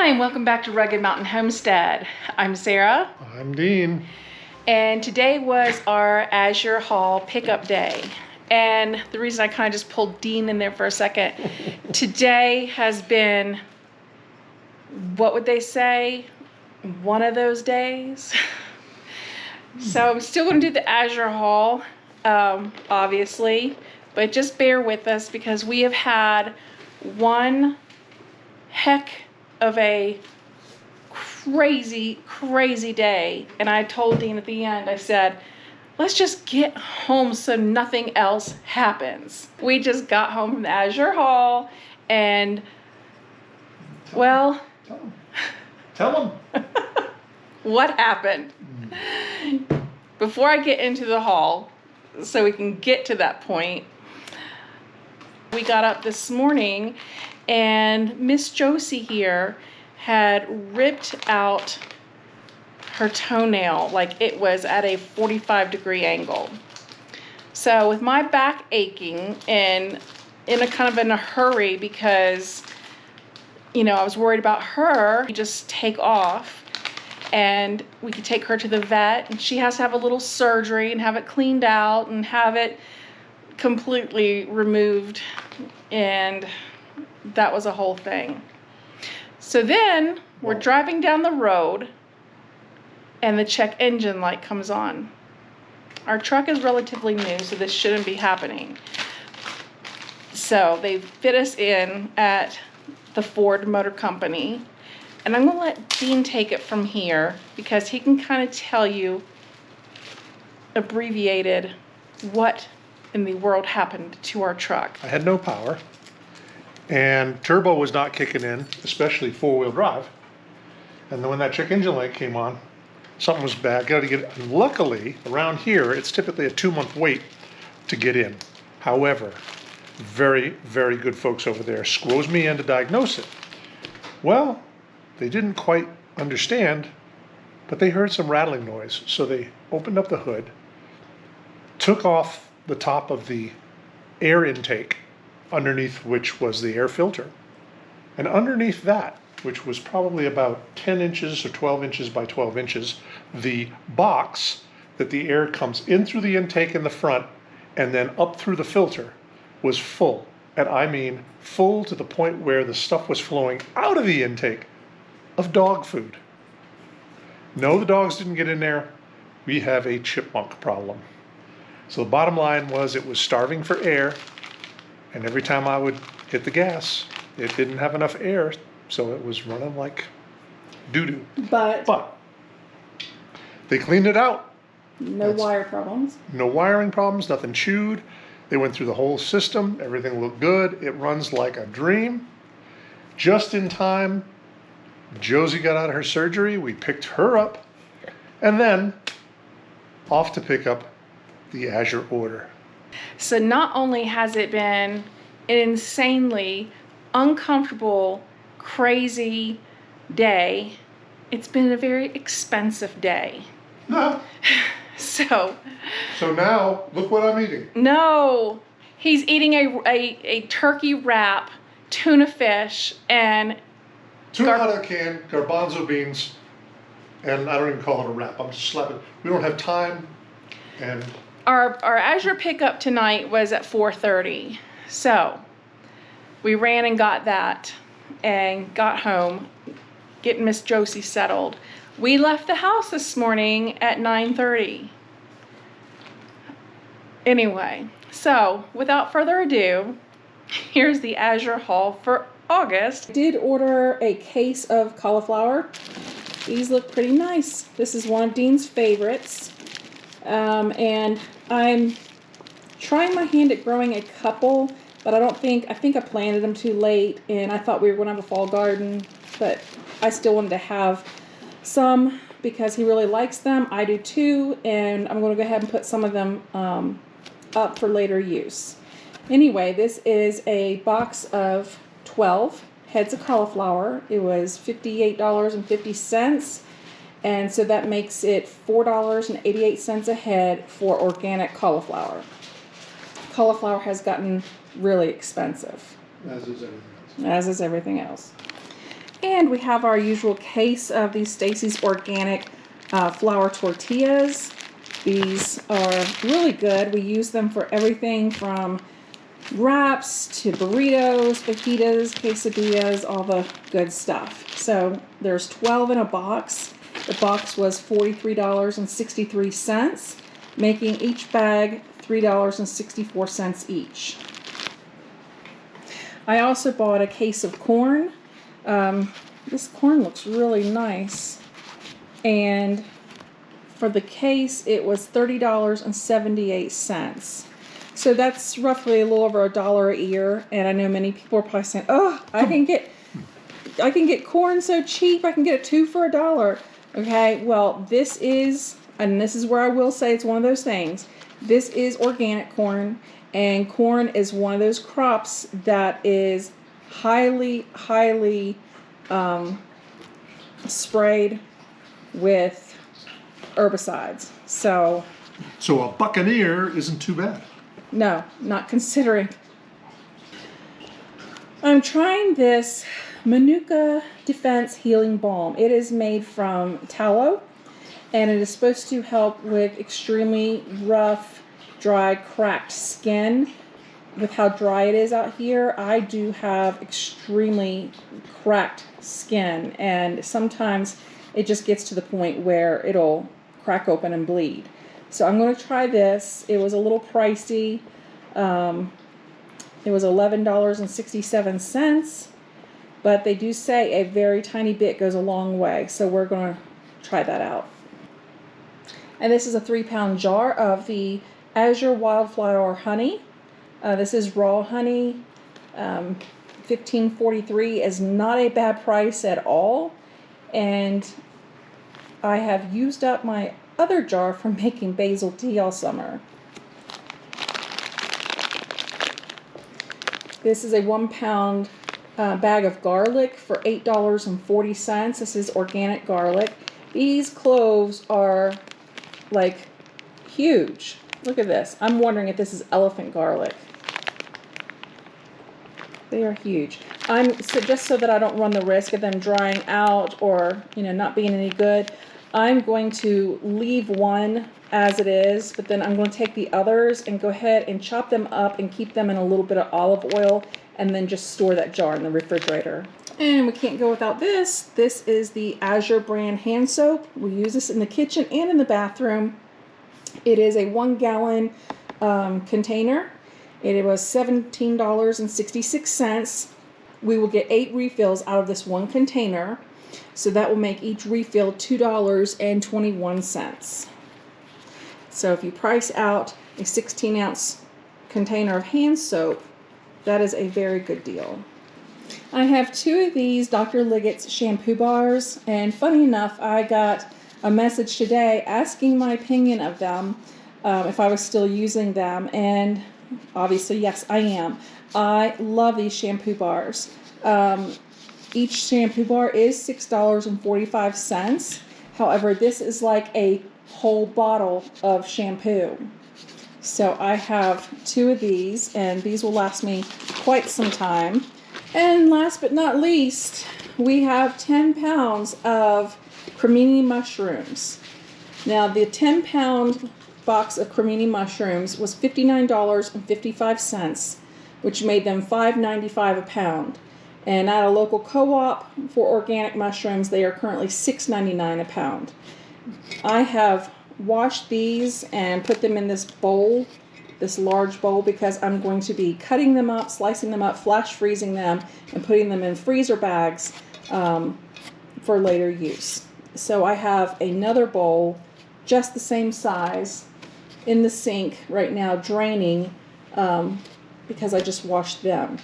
and welcome back to Rugged Mountain Homestead. I'm Sarah. I'm Dean. And today was our Azure haul pickup day. And the reason I kind of just pulled Dean in there for a second, today has been, what would they say, one of those days. So I'm still going to do the Azure haul, obviously, but just bear with us because we have had one heck of a crazy day. And I told Dean at the end, I said, let's just get home so nothing else happens. We just got home from the Azure haul and Tell them. what happened? Before I get into the haul, so we can get to that point, we got up this morning and Miss Josie here had ripped out her toenail like it was at a 45-degree angle. So with my back aching and in a hurry because, you know, I was worried about her, we just take off and we could take her to the vet, and she has to have a little surgery and have it cleaned out and have it completely removed, and that was a whole thing. So then we're driving down the road and the check engine light comes on. Our truck is relatively new, so this shouldn't be happening. So they fit us in at the Ford Motor Company, and I'm gonna let Dean take it from here because he can kind of tell you abbreviated what in the world happened to our truck. I had no power, and turbo was not kicking in, especially four-wheel drive. And then when that check engine light came on, something was bad. Got to get it. And luckily, around here, it's typically a 2-month wait to get in. However, very good folks over there squoze me in to diagnose it. Well, they didn't quite understand, but they heard some rattling noise. So they opened up the hood, took off the top of the air intake, underneath which was the air filter. And underneath that, which was probably about 10 inches or 12 inches by 12 inches, the box that the air comes in through the intake in the front and then up through the filter was full. And I mean full to the point where the stuff was flowing out of the intake of dog food. No, the dogs didn't get in there. We have a chipmunk problem. So the bottom line was it was starving for air, and every time I would hit the gas, it didn't have enough air, so it was running like doo-doo. But they cleaned it out. No wire problems. No wiring problems, nothing chewed. They went through the whole system. Everything looked good. It runs like a dream. Just in time, Josie got out of her surgery. We picked her up, and then off to pick up the Azure order. So not only has it been an insanely uncomfortable, crazy day, it's been a very expensive day. No. So now, look what I'm eating. No, he's eating a turkey wrap, tuna fish, and Tuna out of a can, garbanzo beans, and I don't even call it a wrap. I'm just slapping. We don't have time, and Our Azure pickup tonight was at 4:30, so we ran and got that and got home, getting Miss Josie settled. We left the house this morning at 9:30. Anyway, so without further ado, here's the Azure haul for August. I did order a case of cauliflower. These look pretty nice. This is one of Dean's favorites. And I'm trying my hand at growing a couple, but I think I planted them too late, and I thought we were going to have a fall garden, but I still wanted to have some because he really likes them. I do too, and I'm going to go ahead and put some of them up for later use. Anyway, this is a box of 12 heads of cauliflower. It was $58.50. And so that makes it $4.88 a head for organic cauliflower. Cauliflower has gotten really expensive. as is everything else. As is everything else. And we have our usual case of these Stacy's Organic flour tortillas. These are really good. We use them for everything from wraps to burritos, fajitas, quesadillas, all the good stuff. So there's 12 in a box. The box was $43.63, making each bag $3.64 each. I also bought a case of corn. This corn looks really nice. And for the case, it was $30.78. So that's roughly a little over $1 a ear. And I know many people are probably saying, "Oh, I can get corn so cheap. I can get it 2 for $1." Okay, well, this is where I will say it's one of those things. This is organic corn, and corn is one of those crops that is highly sprayed with herbicides. So a buccaneer isn't too bad. no, not considering. I'm trying this Manuka Defense Healing Balm. It is made from tallow, and it is supposed to help with extremely rough, dry, cracked skin. With how dry it is out here, I do have extremely cracked skin, and sometimes it just gets to the point where it'll crack open and bleed. So I'm going to try this. It was a little pricey. It was $11.67, but they do say a very tiny bit goes a long way, so we're going to try that out. And this is a 3-pound jar of the Azure Wildflower Honey. This is raw honey. $15.43 is not a bad price at all, and I have used up my other jar from making basil tea all summer. This is a 1-pound bag of garlic for $8.40. This is organic garlic. These cloves are like huge. Look at this. I'm wondering if this is elephant garlic. They are huge. Just so that I don't run the risk of them drying out or not being any good, I'm going to leave one as it is, but then I'm going to take the others and go ahead and chop them up and keep them in a little bit of olive oil, and then just store that jar in the refrigerator. And we can't go without this. This is the Azure brand hand soap. We use this in the kitchen and in the bathroom. It is a 1-gallon container. It was $17.66. We will get 8 refills out of this one container. So that will make each refill $2.21. So if you price out a 16-ounce container of hand soap, that is a very good deal. I have 2 of these Dr. Liggett's shampoo bars, and funny enough, I got a message today asking my opinion of them, if I was still using them, and obviously yes, I am. I love these shampoo bars. Each shampoo bar is $6.45. However, this is like a whole bottle of shampoo. So I have 2 of these, and these will last me quite some time. And last but not least, we have 10 pounds of cremini mushrooms. Now, the 10-pound box of cremini mushrooms was $59.55, which made them $5.95 a pound. And at a local co-op for organic mushrooms, they are currently $6.99 a pound. I have washed these and put them in this bowl, this large bowl, because I'm going to be cutting them up, slicing them up, flash freezing them, and putting them in freezer bags for later use. So I have another bowl just the same size in the sink right now, draining because I just washed them.